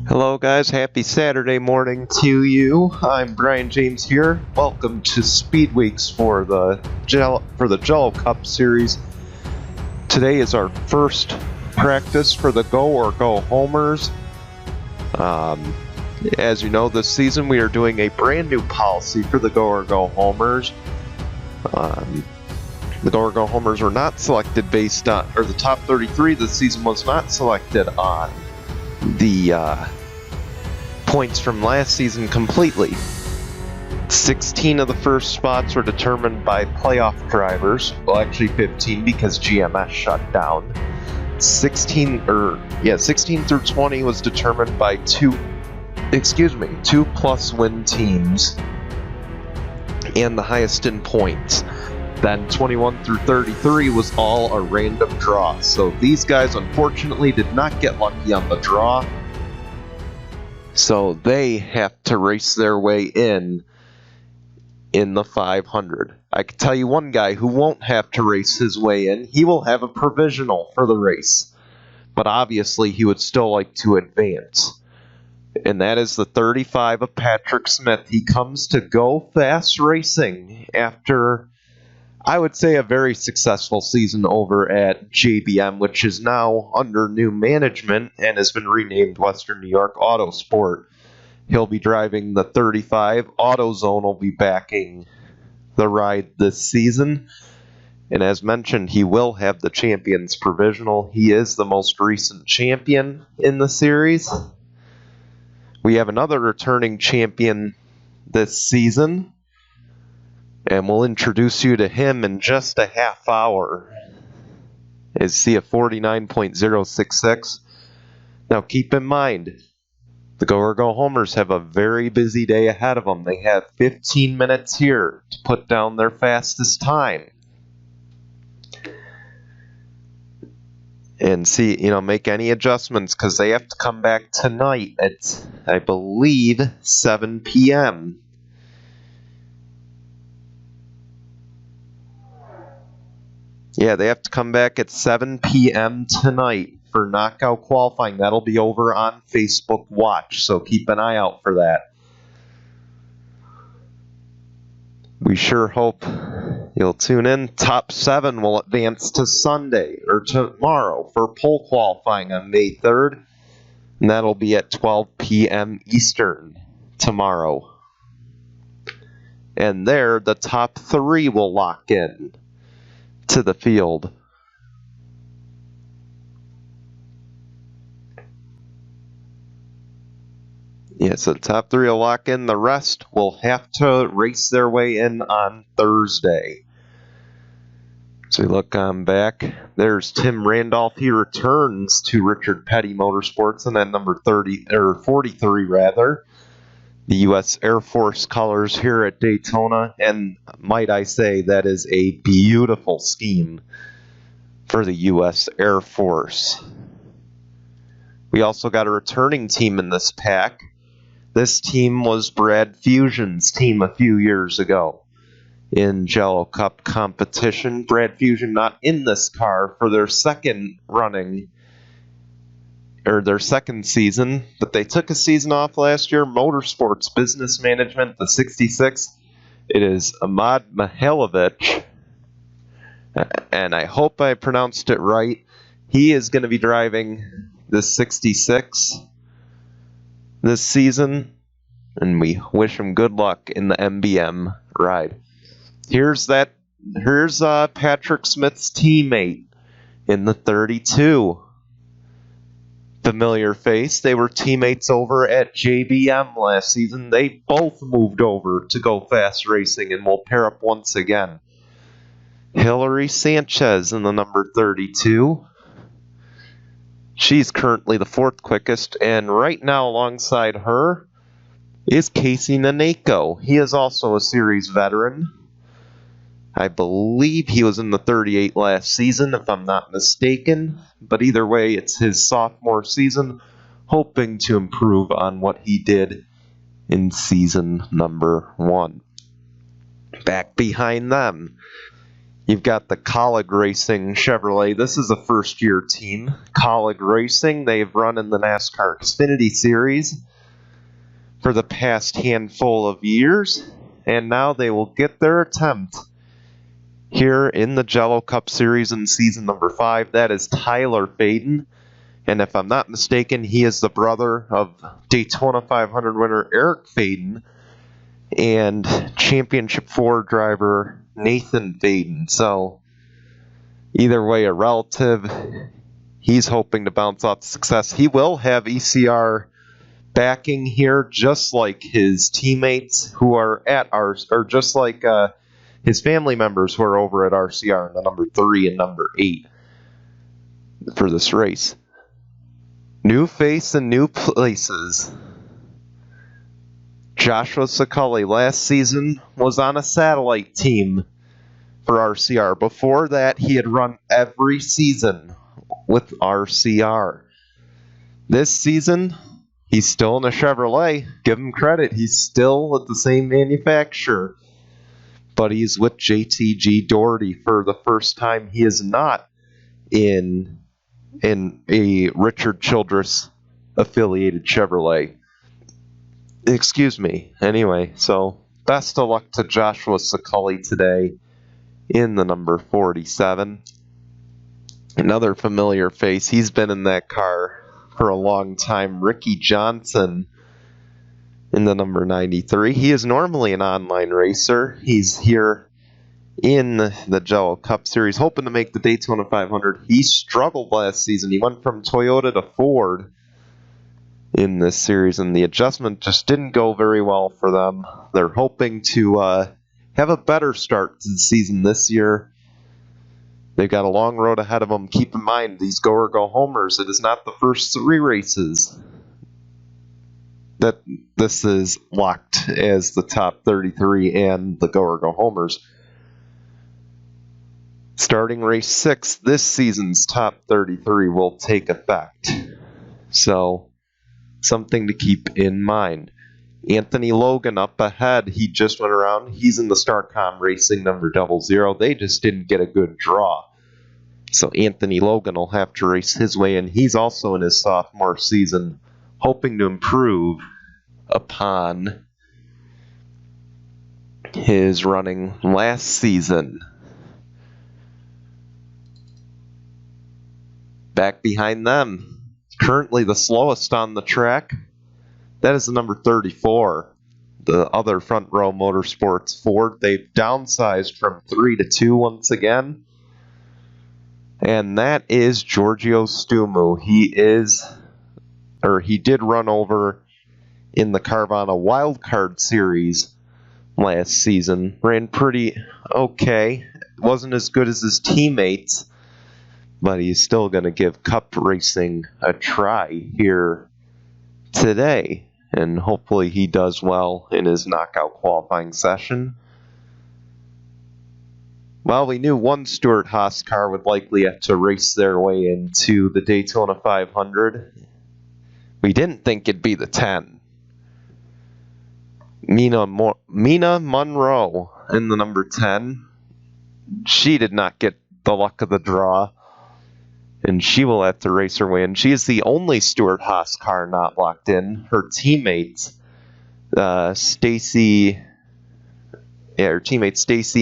Hello guys, happy Saturday morning to you. I'm Brian James here. Welcome to Speed Weeks for the Jello Cup series. Today is our first practice for the Go or Go Homers. As you know, this season we are doing a brand new policy for the Go or Go Homers. The Go or Go Homers were not selected based on, or the top 33 this season was not selected on the points from last season completely. 16 of the first spots were determined by playoff drivers. Well, actually 15 because GMS shut down. 16 through 20 was determined by two plus win teams and the highest in points. Then 21 through 33 was all a random draw. So these guys unfortunately did not get lucky on the draw. So they have to race their way in the 500. I can tell you one guy who won't have to race his way in. He will have a provisional for the race. But obviously he would still like to advance. And that is the 35 of Patrick Smith. He comes to Go Fast Racing after, I would say, a very successful season over at JBM, which is now under new management and has been renamed Western New York Autosport. He'll be driving the 35. AutoZone will be backing the ride this season. And as mentioned, he will have the champion's provisional. He is the most recent champion in the series. We have another returning champion this season, and we'll introduce you to him in just a half hour. Is he a 49.066? Now keep in mind, the Go or Go Homers have a very busy day ahead of them. They have 15 minutes here to put down their fastest time. And see, make any adjustments because they have to come back tonight at, I believe, 7 p.m. Yeah, they have to come back at 7 p.m. tonight for knockout qualifying. That'll be over on Facebook Watch, so keep an eye out for that. We sure hope you'll tune in. Top 7 will advance to Sunday, or tomorrow, for pole qualifying on May 3rd. And that'll be at 12 p.m. Eastern tomorrow. And there, the top 3 will lock in to the field. Yeah, so the top 3 will lock in. The rest will have to race their way in on Thursday. So we look on back. There's Tim Randolph. He returns to Richard Petty Motorsports, and then number 43 rather. The U.S. Air Force colors here at Daytona, and might I say that is a beautiful scheme for the U.S. Air Force. We also got a returning team in this pack. This team was Brad Fusion's team a few years ago in Jello Cup competition. Brad Fusion not in this car for their second season, but they took a season off last year. Motorsports Business Management, the 66. It is Ahmad Mihailovich, and I hope I pronounced it right. He is going to be driving the 66 this season, and we wish him good luck in the MBM ride. Here's Patrick Smith's teammate in the 32. Familiar face. They were teammates over at JBM last season. They both moved over to Go Fast Racing and will pair up once again. Hillary Sanchez in the number 32. She's currently the 4th quickest, and right now alongside her is Casey Naneko. He is also a series veteran. I believe he was in the 38 last season, if I'm not mistaken. But either way, it's his sophomore season, hoping to improve on what he did in season number 1. Back behind them, You've got the Colleague Racing Chevrolet. This is a first-year team. Colleague Racing, they've run in the NASCAR Xfinity Series for the past handful of years, and now they will get their attempt here in the Jello Cup Series in season number 5. That is Tyler Faden, and if I'm not mistaken, he is the brother of Daytona 500 winner Eric Faden and Championship 4 driver Nathan Faden. So either way, a relative. He's hoping to bounce off success. He will have ECR backing here, just like his teammates who are at ours, or just like his family members who are over at RCR in the number 3 and number 8 for this race. New face and new places. Joshua Sakali last season was on a satellite team for RCR. Before that, he had run every season with RCR. This season, he's still in a Chevrolet. Give him credit. He's still at the same manufacturer. But he's with JTG Doherty for the first time. He is not in a Richard Childress affiliated Chevrolet. Excuse me. Anyway, so best of luck to Joshua Sakali today in the number 47. Another familiar face. He's been in that car for a long time. Ricky Johnson in the number 93. He is normally an online racer. He's here in the Jello Cup Series, hoping to make the Daytona 500. He struggled last season. He went from Toyota to Ford in this series, and the adjustment just didn't go very well for them. They're hoping to have a better start to the season this year. They've got a long road ahead of them. Keep in mind, these go-or-go-homers, it is not the first 3 races that this is locked as the top 33 and the go-or-go-homers. Starting race 6, this season's top 33 will take effect. So, something to keep in mind. Anthony Logan up ahead. He just went around. He's in the Starcom Racing number 00. They just didn't get a good draw. So Anthony Logan will have to race his way in. He's also in his sophomore season, hoping to improve upon his running last season. Back behind them, currently the slowest on the track, that is the number 34, the other Front Row Motorsports Ford. They've downsized from 3 to 2 once again. And that is Giorgio Stumu. He did run over in the Carvana Wildcard Series last season. Ran pretty okay. Wasn't as good as his teammates, but he's still going to give Cup racing a try here today. And hopefully he does well in his knockout qualifying session. Well, we knew one Stewart-Haas car would likely have to race their way into the Daytona 500. We didn't think it'd be the 10. Mina Monroe in the number 10. She did not get the luck of the draw, and she will have to race her way in. She is the only Stewart-Haas car not locked in. Her teammates, Stacy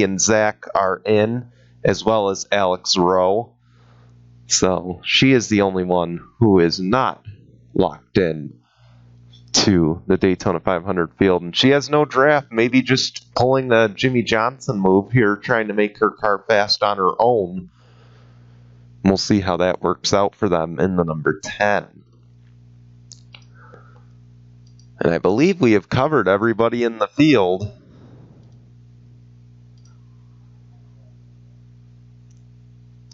and Zach are in, as well as Alex Rowe. So she is the only one who is not locked in to the Daytona 500 field. And she has no draft, maybe just pulling the Jimmy Johnson move here, trying to make her car fast on her own. We'll see how that works out for them in the number 10. And I believe we have covered everybody in the field.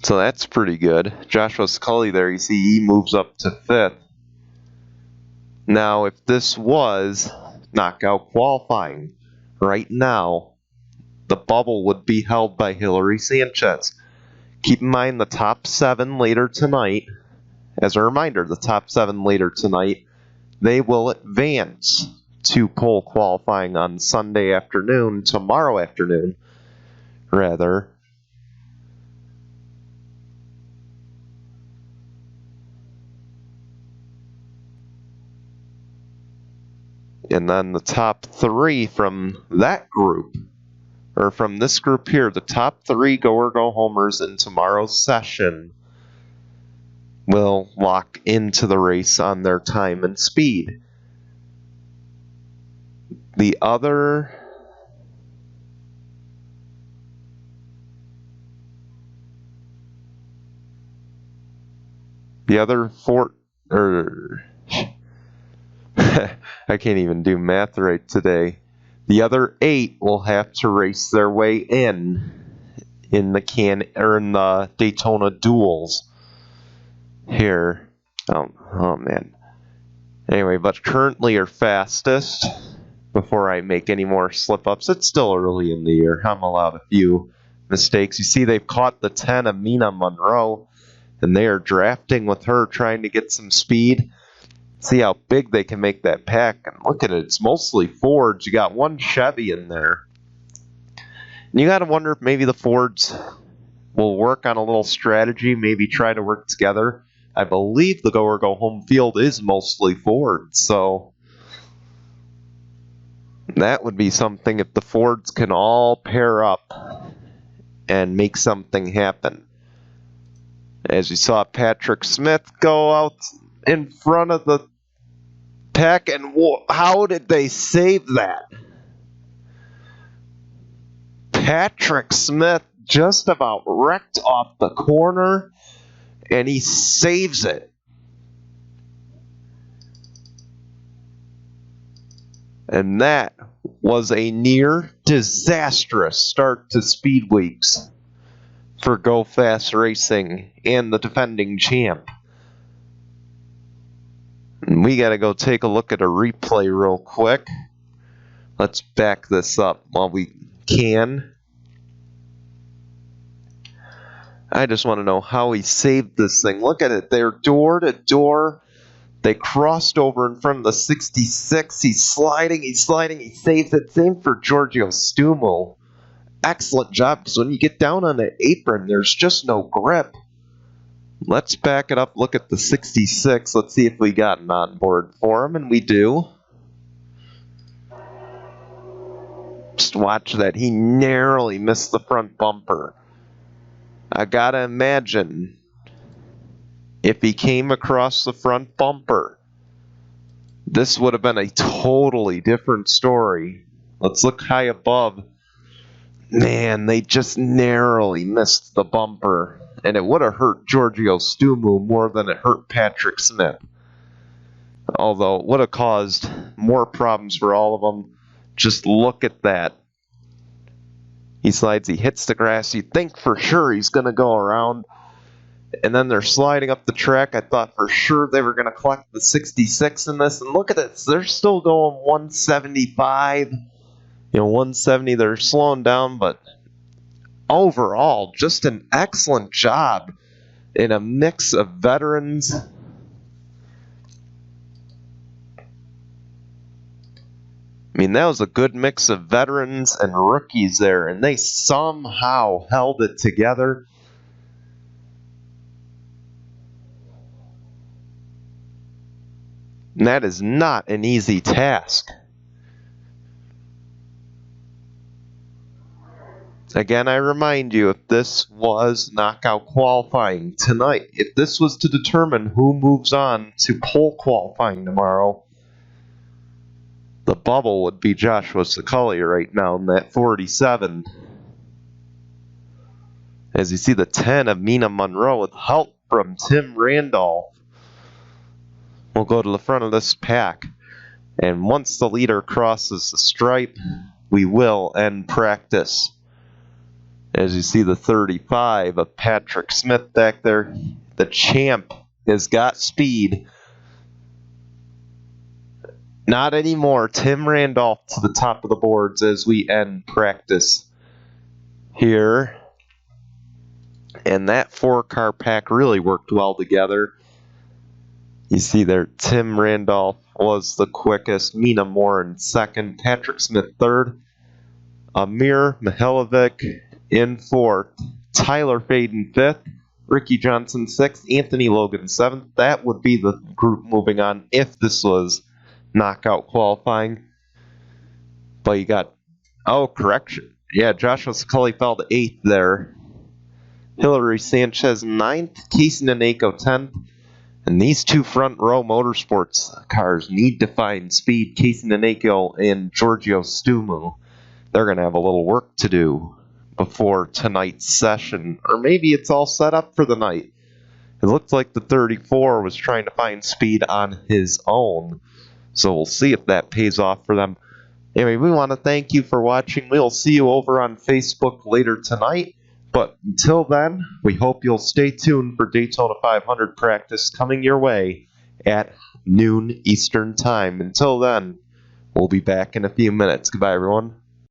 So that's pretty good. Joshua Scully there, you see he moves up to 5th. Now, if this was knockout qualifying, right now, the bubble would be held by Hillary Sanchez. Keep in mind the top 7 later tonight. As a reminder, the top 7 later tonight, they will advance to pole qualifying on Sunday afternoon, tomorrow afternoon, rather. And then the top three from that group, or from this group here, the top three go or go homers in tomorrow's session will lock into the race on their time and speed. The other four, or I can't even do math right today. The other 8 will have to race their way in the Daytona duels here. Oh man. Anyway, but currently are fastest. Before I make any more slip-ups, it's still early in the year. I'm allowed a few mistakes. You see, they've caught the 10 of Mina Monroe, and they are drafting with her, trying to get some speed. See how big they can make that pack. And look at it, it's mostly Fords. You got one Chevy in there. And you got to wonder if maybe the Fords will work on a little strategy, maybe try to work together. I believe the go or go home field is mostly Ford, so that would be something if the Fords can all pair up and make something happen. As you saw Patrick Smith go out in front of the pack, and how did they save that? Patrick Smith just about wrecked off the corner, and he saves it. And that was a near disastrous start to Speed Weeks for Go Fast Racing and the defending champ. And we got to go take a look at a replay real quick. Let's back this up while we can. I just want to know how he saved this thing. Look at it. They're door to door. They crossed over in front of the 66. He's sliding, he saves it. Same for Giorgio Stumo. Excellent job, because when you get down on the apron, there's just no grip. Let's back it up, look at the 66. Let's see if we got an onboard for him, and we do. Just watch that. He narrowly missed the front bumper. I gotta imagine if he came across the front bumper, this would have been a totally different story. Let's look high above. Man, they just narrowly missed the bumper, and it would have hurt Giorgio Stumu more than it hurt Patrick Smith. Although it would have caused more problems for all of them. Just look at that. He slides, he hits the grass. You think for sure he's going to go around. And then they're sliding up the track. I thought for sure they were going to collect the 66 in this. And look at this. They're still going 175. 170. They're slowing down. But overall, just an excellent job in a mix of veterans. I mean, that was a good mix of veterans and rookies there, and they somehow held it together. And that is not an easy task. Again, I remind you, if this was knockout qualifying tonight, if this was to determine who moves on to pole qualifying tomorrow, the bubble would be Joshua Sicali right now in that 47. As you see the 10 of Mina Monroe with help from Tim Randolph. We'll go to the front of this pack. And once the leader crosses the stripe, we will end practice. As you see the 35 of Patrick Smith back there. The champ has got speed. Not anymore. Tim Randolph to the top of the boards as we end practice here. And that 4-car pack really worked well together. You see there, Tim Randolph was the quickest. Mina Moore in second. Patrick Smith third. Amir Mihailovic in fourth. Tyler Faden fifth. Ricky Johnson sixth. Anthony Logan seventh. That would be the group moving on if this was knockout qualifying. But you got, oh, correction. Yeah, Joshua Scully fell to 8th there. Hillary Sanchez 9th, Casey Naneko 10th. And these two front row motorsports cars need to find speed. Casey Naneko and Giorgio Stumu. They're going to have a little work to do before tonight's session. Or maybe it's all set up for the night. It looked like the 34 was trying to find speed on his own. So we'll see if that pays off for them. Anyway, we want to thank you for watching. We'll see you over on Facebook later tonight. But until then, we hope you'll stay tuned for Daytona 500 practice coming your way at noon Eastern Time. Until then, we'll be back in a few minutes. Goodbye, everyone.